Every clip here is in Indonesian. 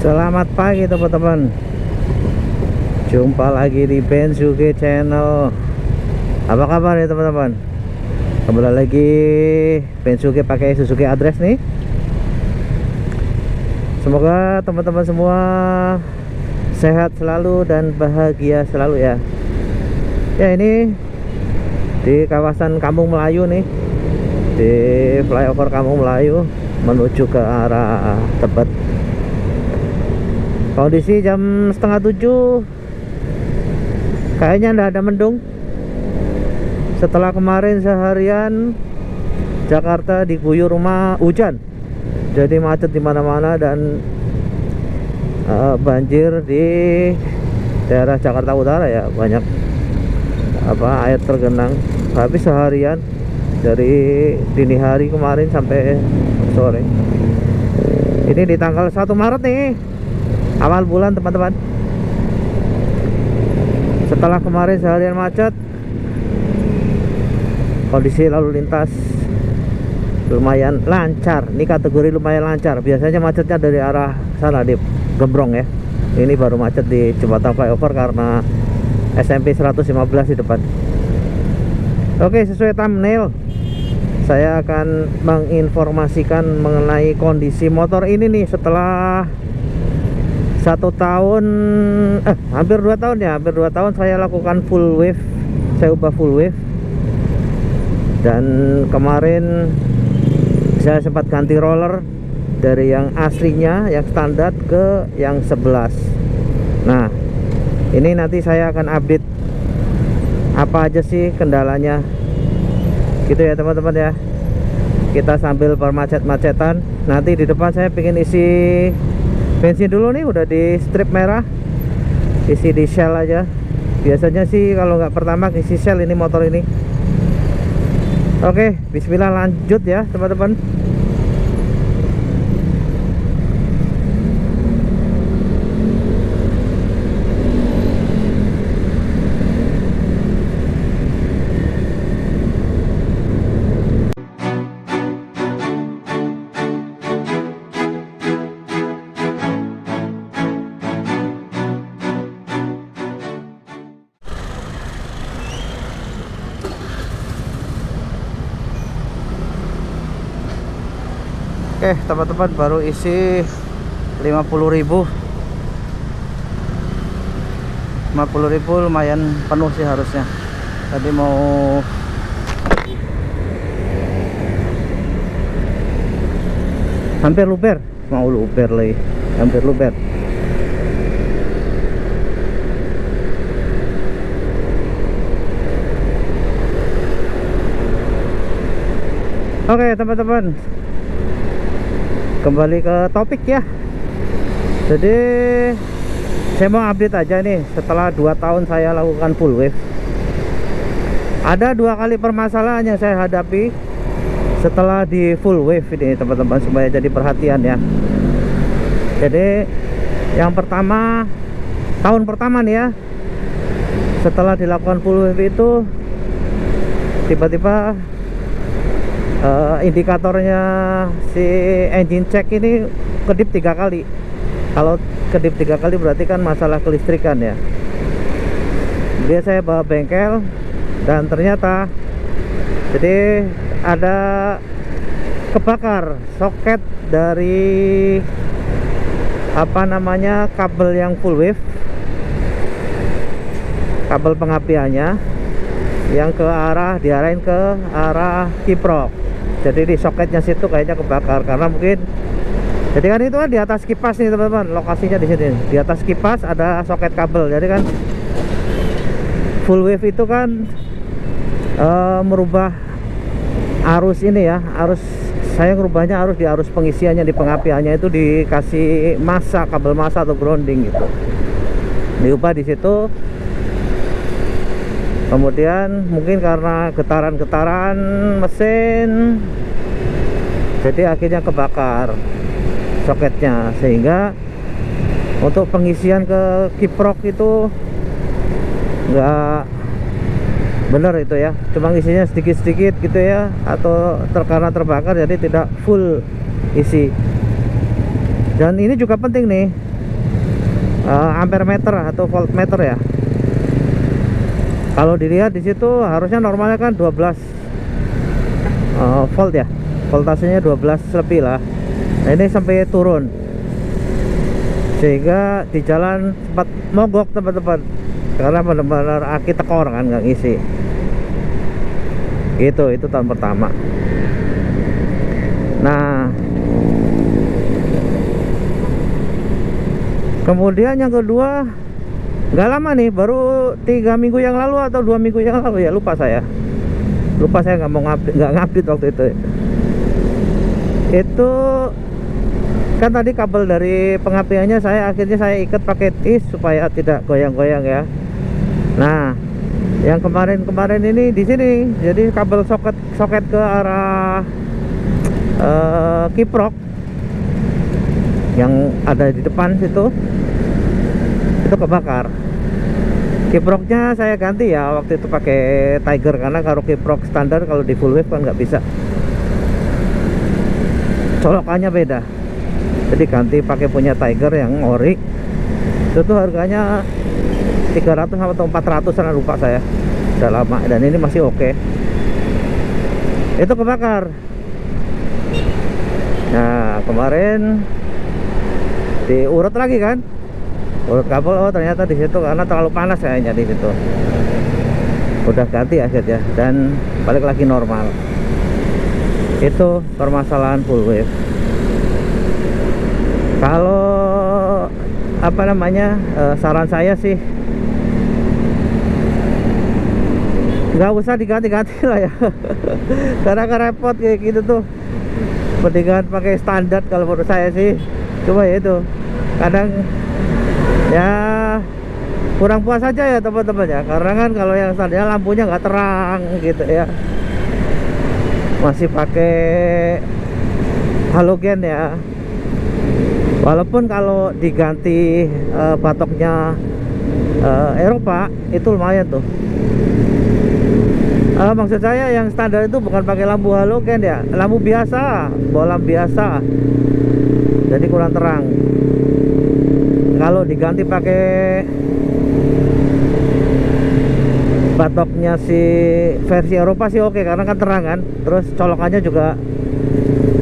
Selamat pagi teman-teman. Jumpa lagi di Bensuke Channel. Apa kabar ya teman-teman? Kembali lagi Bensuke pakai Suzuki Address nih. Semoga teman-teman semua sehat selalu dan bahagia selalu ya. Ya, ini di kawasan Kampung Melayu nih, di flyover Kampung Melayu menuju ke arah Tebet. Kondisi jam 6:30, kayaknya ndak ada mendung. Setelah kemarin seharian Jakarta diguyur hujan, jadi macet di mana-mana dan banjir di daerah Jakarta Utara ya, banyak air tergenang. Habis seharian dari dini hari kemarin sampai sore. Ini di tanggal 1 Maret nih, awal bulan teman-teman. Setelah kemarin seharian macet, kondisi lalu lintas lumayan lancar. Ini kategori lumayan lancar. Biasanya macetnya dari arah sana di Gembrong ya. Ini baru macet di jembatan flyover karena SMP 115 di depan. Oke, sesuai thumbnail, saya akan menginformasikan mengenai kondisi motor ini nih setelah 1 tahun, hampir 2 tahun ya, hampir 2 tahun saya lakukan full wave. Saya ubah full wave. Dan kemarin saya sempat ganti roller dari yang aslinya, yang standar ke yang 11. Nah, ini nanti saya akan update apa aja sih kendalanya, gitu ya teman-teman ya. Kita sambil permacet-macetan. Nanti di depan saya pengen isi bensin dulu nih, udah di strip merah, isi di Shell aja. Biasanya sih kalau nggak pertama isi Shell ini motor ini. Oke, bismillah, lanjut ya teman-teman. Oke teman-teman, baru isi 50.000 lumayan penuh sih harusnya. Tadi mau hampir luber, mau luber lagi, hampir luber. Oke teman-teman, kembali ke topik ya. Jadi saya mau update aja nih, setelah 2 tahun saya lakukan full wave, ada 2 kali permasalahan yang saya hadapi setelah di full wave ini teman-teman, supaya jadi perhatian ya. Jadi yang pertama, tahun pertama nih ya, setelah dilakukan full wave itu tiba-tiba indikatornya si engine check ini kedip 3 kali. Kalau kedip 3 kali berarti kan masalah kelistrikan ya. Dia saya bawa bengkel dan ternyata jadi ada kebakar soket dari kabel yang full wave, kabel pengapiannya yang diarahin ke arah kiprok. Jadi di soketnya situ kayaknya kebakar karena mungkin, jadi kan itu kan di atas kipas nih teman-teman, lokasinya di sini. Di atas kipas ada soket kabel. Jadi kan full wave itu kan merubah arus ini ya, arus saya ngerubahnya arus di arus pengisiannya, di pengapiannya itu dikasih massa, kabel massa atau grounding gitu. Diubah di situ. Kemudian mungkin karena getaran-getaran mesin, jadi akhirnya kebakar soketnya, sehingga untuk pengisian ke kiprok itu nggak bener itu ya, cuma isinya sedikit-sedikit gitu ya, atau karena terbakar jadi tidak full isi. Dan ini juga penting nih, ampere meter atau voltmeter ya. Kalau dilihat di situ harusnya normalnya kan 12 volt ya, voltasenya 12 lebih lah. Nah ini sampai turun, sehingga di jalan sempat mogok teman-teman, karena benar-benar aki tekor kan, nggak ngisi. Gitu, itu tahun pertama. Nah kemudian yang kedua, nggak lama nih, baru 3 minggu yang lalu atau 2 minggu yang lalu ya, lupa saya nggak mau ngupdate waktu itu. Itu kan tadi kabel dari pengapiannya akhirnya saya ikat pakai tis supaya tidak goyang-goyang ya. Nah yang kemarin ini di sini, jadi kabel soket ke arah kiprok yang ada di depan situ itu kebakar. Kiproknya saya ganti ya, waktu itu pakai Tiger, karena kalau kiprok standar kalau di full wave kan nggak bisa, colokannya beda. Jadi ganti pakai punya Tiger yang ori. Itu tuh harganya 300 atau 400an, lupa saya, udah lama, dan ini masih oke. Itu kebakar. Nah kemarin diurut lagi kan, urut kabel, oh ternyata di situ karena terlalu panas kayaknya di situ. Udah ganti akhirnya dan balik lagi normal. Itu permasalahan full wave. Kalau apa namanya, saran saya sih nggak usah diganti-ganti lah ya. Karena kan repot kayak gitu tuh, mendingan pakai standar kalau menurut saya sih. Cuma ya itu kadang ya kurang puas aja ya teman-teman ya, karena kan kalau yang standar lampunya nggak terang gitu ya, masih pakai halogen ya. Walaupun kalau diganti batoknya Eropa itu lumayan tuh. Maksud saya yang standar itu bukan pakai lampu halogen ya, lampu biasa, bolam biasa, jadi kurang terang. Kalau diganti pakai batoknya si versi Eropa sih oke, karena kan terang kan, terus colokannya juga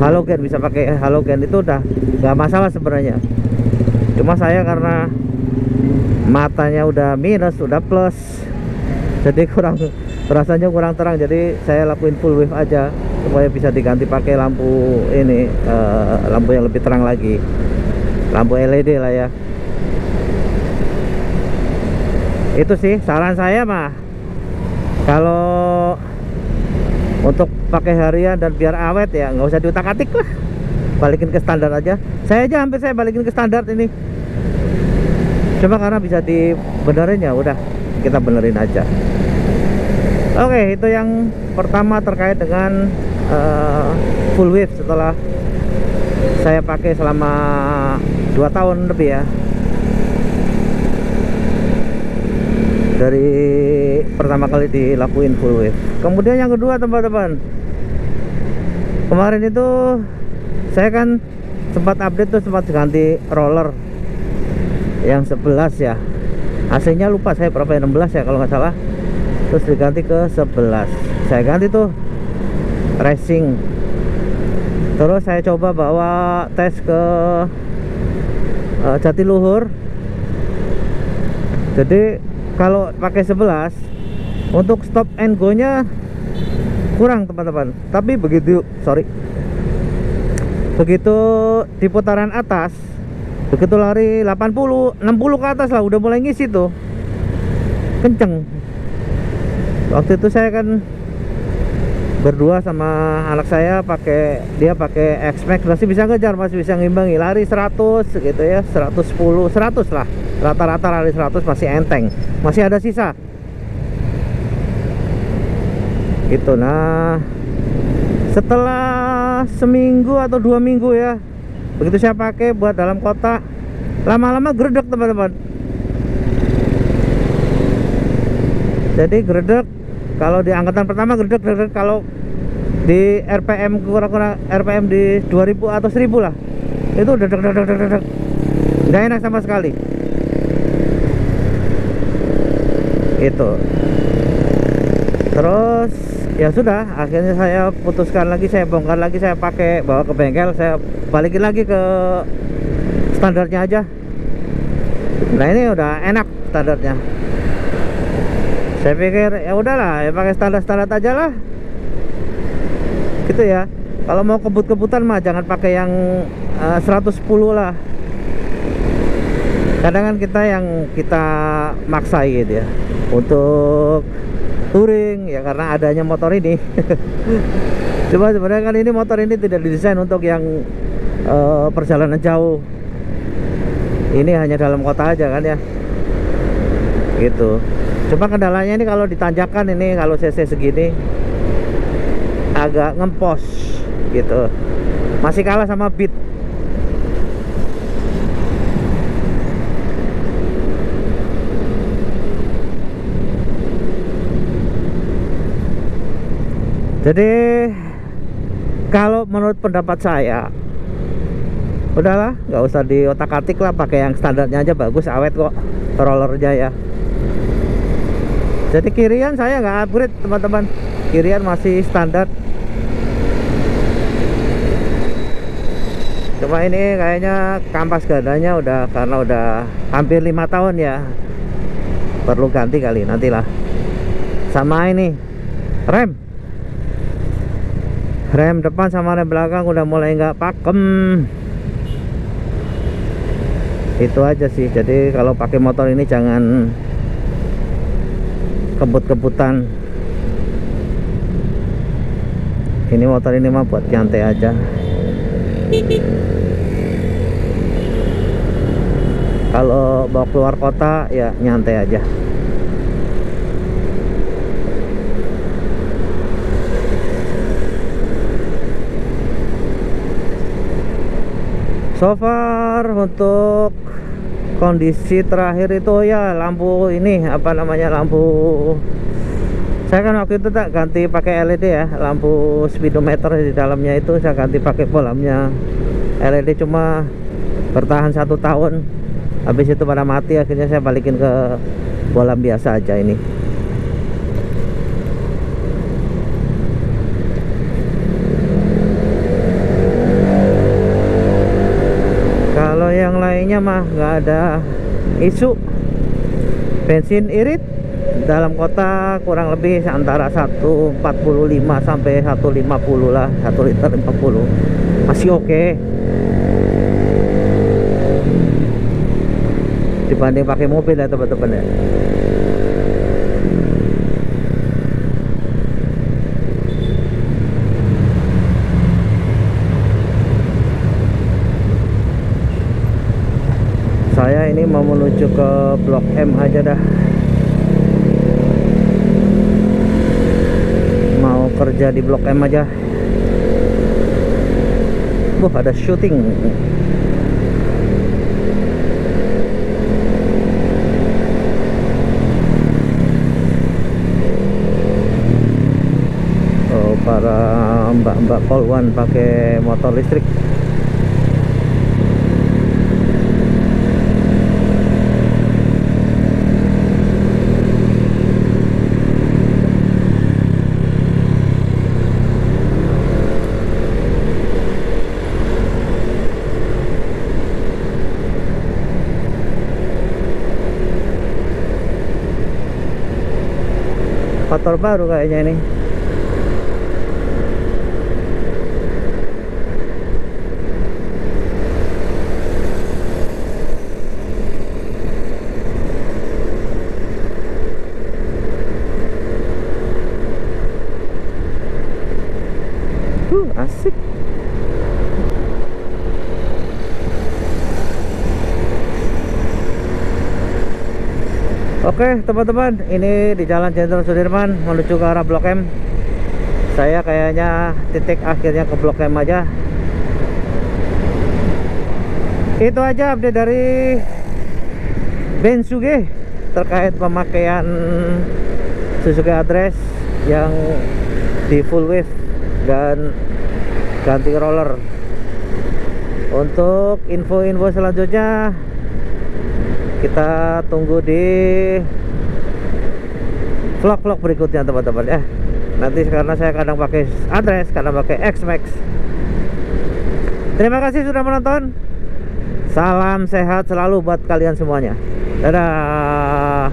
halogen, bisa pakai halogen, itu udah nggak masalah sebenarnya. Cuma saya karena matanya udah minus, udah plus, jadi rasanya kurang terang, jadi saya lakuin full wave aja supaya bisa diganti pakai lampu ini, lampu yang lebih terang lagi, lampu LED lah ya. Itu sih saran saya mah, kalau untuk pakai harian dan biar awet ya nggak usah diutak-atik lah, balikin ke standar aja. Saya aja hampir saya balikin ke standar ini, cuma karena bisa dibenerin ya udah kita benerin aja. Oke, itu yang pertama terkait dengan full wave setelah saya pakai selama 2 tahun lebih ya, dari pertama kali dilakuin full wave. Kemudian yang kedua teman-teman, kemarin itu saya kan sempat update tuh, sempat ganti roller yang 11 ya, AC-nya lupa saya berapa ya, 16 ya kalau nggak salah, terus diganti ke 11. Saya ganti tuh racing, terus saya coba bawa tes ke Jatiluhur. Jadi kalau pakai 11 untuk stop and go nya kurang teman-teman, tapi begitu di putaran atas, begitu lari 80 60 ke atas lah udah mulai ngisi tuh, kenceng. Waktu itu saya kan berdua sama anak saya, dia pakai X-Max, masih bisa ngejar, masih bisa ngimbangi, lari 100 gitu ya, 110 100 lah, rata-rata lari 100 masih enteng, masih ada sisa gitu. Nah setelah seminggu atau 2 minggu ya, begitu saya pakai buat dalam kota, lama-lama geredek teman-teman. Jadi geredek kalau di angkatan pertama, geredek, kalau di RPM kurang-kurang RPM di 2000 atau 1000 lah, itu dedek, nggak enak sama sekali. itu. Terus ya sudah, akhirnya saya putuskan lagi, saya bongkar lagi, saya pakai, bawa ke bengkel, saya balikin lagi ke standarnya aja. Nah ini udah enak standarnya. Saya pikir ya udahlah, ya pakai standar aja lah gitu ya. Kalau mau kebut-kebutan mah jangan pakai yang 110 lah. Kadang kan kita maksain ya untuk touring ya, karena adanya motor ini. Cuma sebenarnya kan ini motor ini tidak didesain untuk yang perjalanan jauh. Ini hanya dalam kota aja kan ya, gitu. Cuma kendalanya ini kalau ditanjakan, ini kalau cc segini agak ngempos gitu, masih kalah sama Beat. Jadi kalau menurut pendapat saya, udahlah, nggak usah diotak-atik lah, pakai yang standarnya aja, bagus, awet kok rollernya ya. Jadi kirian saya nggak upgrade teman-teman, kirian masih standar. Cuma ini kayaknya kampas gandanya udah, karena udah hampir 5 tahun ya, perlu ganti kali nantilah. Sama ini rem depan sama rem belakang udah mulai nggak pakem. Itu aja sih. Jadi kalau pakai motor ini jangan kebut-kebutan. Ini motor ini mah buat nyantai aja. Kalau bawa keluar kota ya nyantai aja. So far untuk kondisi terakhir itu ya lampu ini, apa namanya, lampu, saya kan waktu itu tak ganti pakai LED ya, lampu speedometer di dalamnya itu saya ganti pakai bolamnya LED, cuma bertahan 1 tahun, habis itu pada mati. Akhirnya saya balikin ke bolam biasa aja ini. Kalau yang lainnya mah nggak ada isu. Bensin irit dalam kota kurang lebih antara 145 sampai 150 lah, 1 liter 50 masih oke. Dibanding pakai mobil ya teman-teman ya. Saya ini mau menuju ke Blok M aja dah, mau kerja di Blok M aja. Ada syuting. Oh, para mbak-mbak polwan pakai motor listrik. Motor baru kayaknya ini. Asik. Oke teman-teman, ini di Jalan Jenderal Sudirman menuju ke arah Blok M. Saya kayaknya titik akhirnya ke Blok M aja. Itu aja update dari Bensuge terkait pemakaian Suzuki Address yang di full wave dan ganti roller. Untuk info-info selanjutnya kita tunggu di vlog-vlog berikutnya teman-teman ya. Nanti karena saya kadang pakai Address, kadang pakai X-Max. Terima kasih sudah menonton. Salam sehat selalu buat kalian semuanya. Dadah.